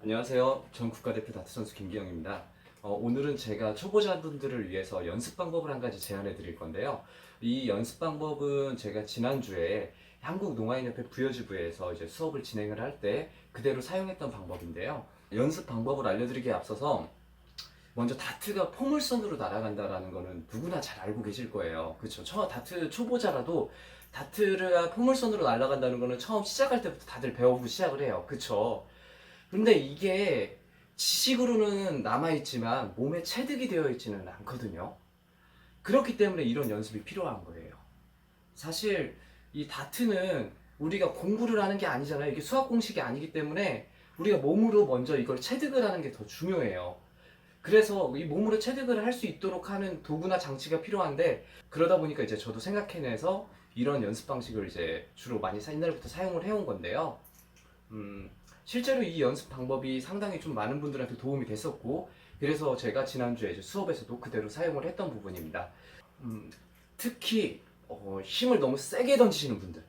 안녕하세요. 전 국가대표 다트 선수 김기영입니다. 오늘은 제가 초보자분들을 위해서 연습 방법을 한 가지 제안해 드릴 건데요. 이 연습 방법은 제가 지난주에 한국농아인협회 부여지부에서 이제 수업을 진행을 할 때 그대로 사용했던 방법인데요. 연습 방법을 알려드리기에 앞서서 먼저 다트가 포물선으로 날아간다라는 거는 누구나 잘 알고 계실 거예요. 그렇죠? 다트 초보자라도 다트가 포물선으로 날아간다는 거는 처음 시작할 때부터 다들 배워보고 시작을 해요. 그렇죠? 근데 이게 지식으로는 남아있지만 몸에 체득이 되어 있지는 않거든요. 그렇기 때문에 이런 연습이 필요한 거예요. 사실 이 다트는 우리가 공부를 하는 게 아니잖아요. 이게 수학 공식이 아니기 때문에 우리가 몸으로 먼저 이걸 체득을 하는 게 더 중요해요. 그래서 이 몸으로 체득을 할 수 있도록 하는 도구나 장치가 필요한데, 그러다 보니까 이제 저도 생각해내서 이런 연습 방식을 이제 주로 많이 옛날부터 사용을 해온 건데요. 실제로 이 연습 방법이 상당히 좀 많은 분들한테 도움이 됐었고, 그래서 제가 지난주에 이제 수업에서도 그대로 사용을 했던 부분입니다. 특히 힘을 너무 세게 던지시는 분들,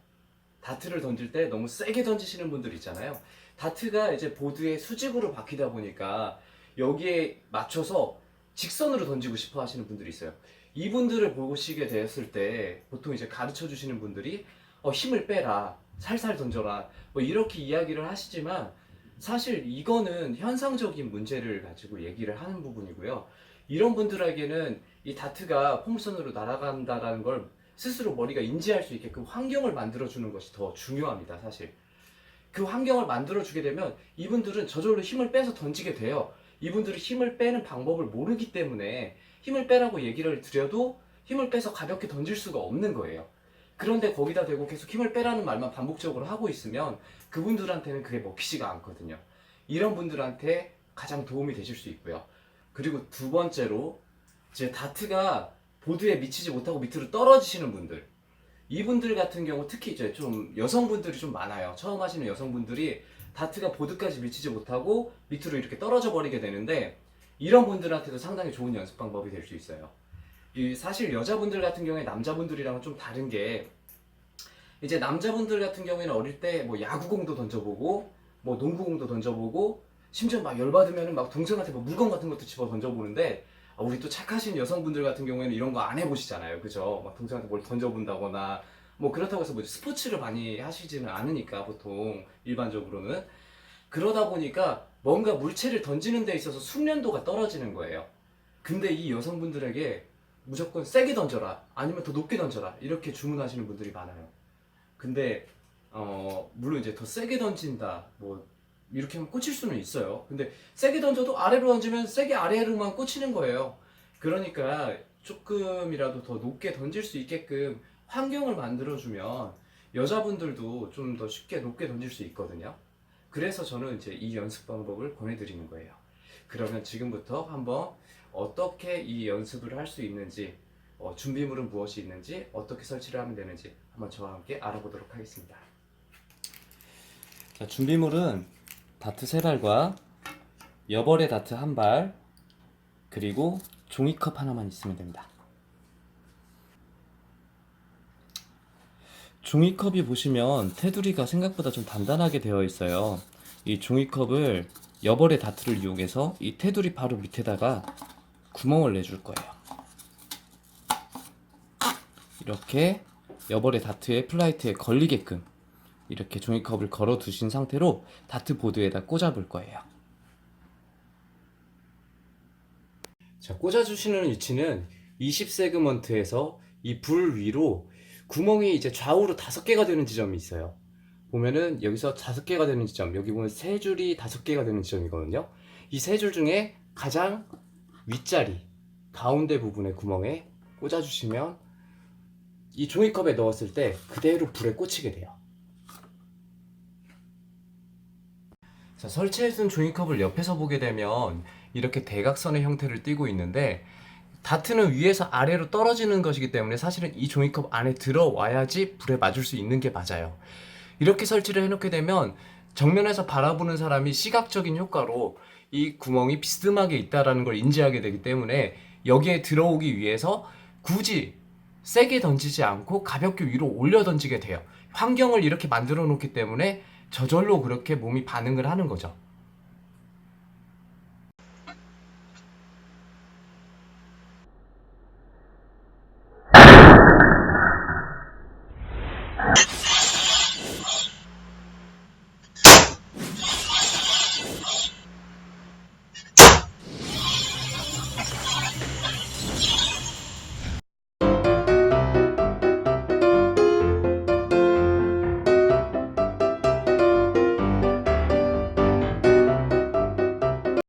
다트를 던질 때 너무 세게 던지시는 분들 있잖아요. 다트가 이제 보드에 수직으로 박히다 보니까 여기에 맞춰서 직선으로 던지고 싶어 하시는 분들이 있어요. 이분들을 보시게 되었을 때 보통 이제 가르쳐 주시는 분들이 힘을 빼라, 살살 던져라, 뭐 이렇게 이야기를 하시지만, 사실 이거는 현상적인 문제를 가지고 얘기를 하는 부분이고요. 이런 분들에게는 이 다트가 포물선으로 날아간다라는 걸 스스로 머리가 인지할 수 있게끔 환경을 만들어주는 것이 더 중요합니다, 사실. 그 환경을 만들어주게 되면 이분들은 저절로 힘을 빼서 던지게 돼요. 이분들이 힘을 빼는 방법을 모르기 때문에 힘을 빼라고 얘기를 드려도 힘을 빼서 가볍게 던질 수가 없는 거예요. 그런데 거기다 대고 계속 힘을 빼라는 말만 반복적으로 하고 있으면 그분들한테는 그게 먹히지가 않거든요. 이런 분들한테 가장 도움이 되실 수 있고요. 그리고 두 번째로, 이제 다트가 보드에 미치지 못하고 밑으로 떨어지시는 분들, 이분들 같은 경우 특히 이제 좀 여성분들이 좀 많아요. 처음 하시는 여성분들이 다트가 보드까지 미치지 못하고 밑으로 이렇게 떨어져 버리게 되는데, 이런 분들한테도 상당히 좋은 연습 방법이 될 수 있어요. 사실 여자분들 같은 경우에 남자분들이랑은 좀 다른 게, 이제 남자분들 같은 경우에는 어릴 때 뭐 야구공도 던져보고 뭐 농구공도 던져보고 심지어 막 열받으면 막 동생한테 뭐 물건 같은 것도 집어 던져보는데, 우리 또 착하신 여성분들 같은 경우에는 이런 거 안 해보시잖아요. 그죠? 막 동생한테 뭘 던져본다거나 뭐 그렇다고 해서 뭐 스포츠를 많이 하시지는 않으니까, 보통 일반적으로는. 그러다 보니까 뭔가 물체를 던지는 데 있어서 숙련도가 떨어지는 거예요. 근데 이 여성분들에게 무조건 세게 던져라, 아니면 더 높게 던져라, 이렇게 주문하시는 분들이 많아요. 근데 물론 이제 더 세게 던진다, 뭐 이렇게 하면 꽂힐 수는 있어요. 근데 세게 던져도 아래로 던지면 세게 아래로만 꽂히는 거예요. 그러니까 조금이라도 더 높게 던질 수 있게끔 환경을 만들어주면 여자분들도 좀 더 쉽게 높게 던질 수 있거든요. 그래서 저는 이제 이 연습 방법을 권해드리는 거예요. 그러면 지금부터 한번 어떻게 이 연습을 할 수 있는지, 준비물은 무엇이 있는지, 어떻게 설치를 하면 되는지 한번 저와 함께 알아보도록 하겠습니다. 자, 준비물은 다트 3발과 여벌의 다트 1발, 그리고 종이컵 하나만 있으면 됩니다. 종이컵이 보시면 테두리가 생각보다 좀 단단하게 되어 있어요. 이 종이컵을 여벌의 다트를 이용해서 이 테두리 바로 밑에다가 구멍을 내줄 거예요. 이렇게 여벌의 다트의 플라이트에 걸리게끔 이렇게 종이컵을 걸어 두신 상태로 다트 보드에다 꽂아 볼 거예요. 자, 꽂아 주시는 위치는 20세그먼트에서 이 불 위로 구멍이 이제 좌우로 5개가 되는 지점이 있어요. 보면은 여기서 5개가 되는 지점, 여기 보면 3줄이 5개가 되는 지점이거든요. 이 3줄 중에 가장 윗자리 가운데 부분의 구멍에 꽂아 주시면 이 종이컵에 넣었을 때 그대로 불에 꽂히게 돼요. 자, 설치해둔 종이컵을 옆에서 보게 되면 이렇게 대각선의 형태를 띠고 있는데, 다트는 위에서 아래로 떨어지는 것이기 때문에 사실은 이 종이컵 안에 들어와야지 불에 맞을 수 있는 게 맞아요. 이렇게 설치를 해놓게 되면 정면에서 바라보는 사람이 시각적인 효과로 이 구멍이 비스듬하게 있다는 걸 인지하게 되기 때문에 여기에 들어오기 위해서 굳이 세게 던지지 않고 가볍게 위로 올려 던지게 돼요. 환경을 이렇게 만들어 놓기 때문에 저절로 그렇게 몸이 반응을 하는 거죠.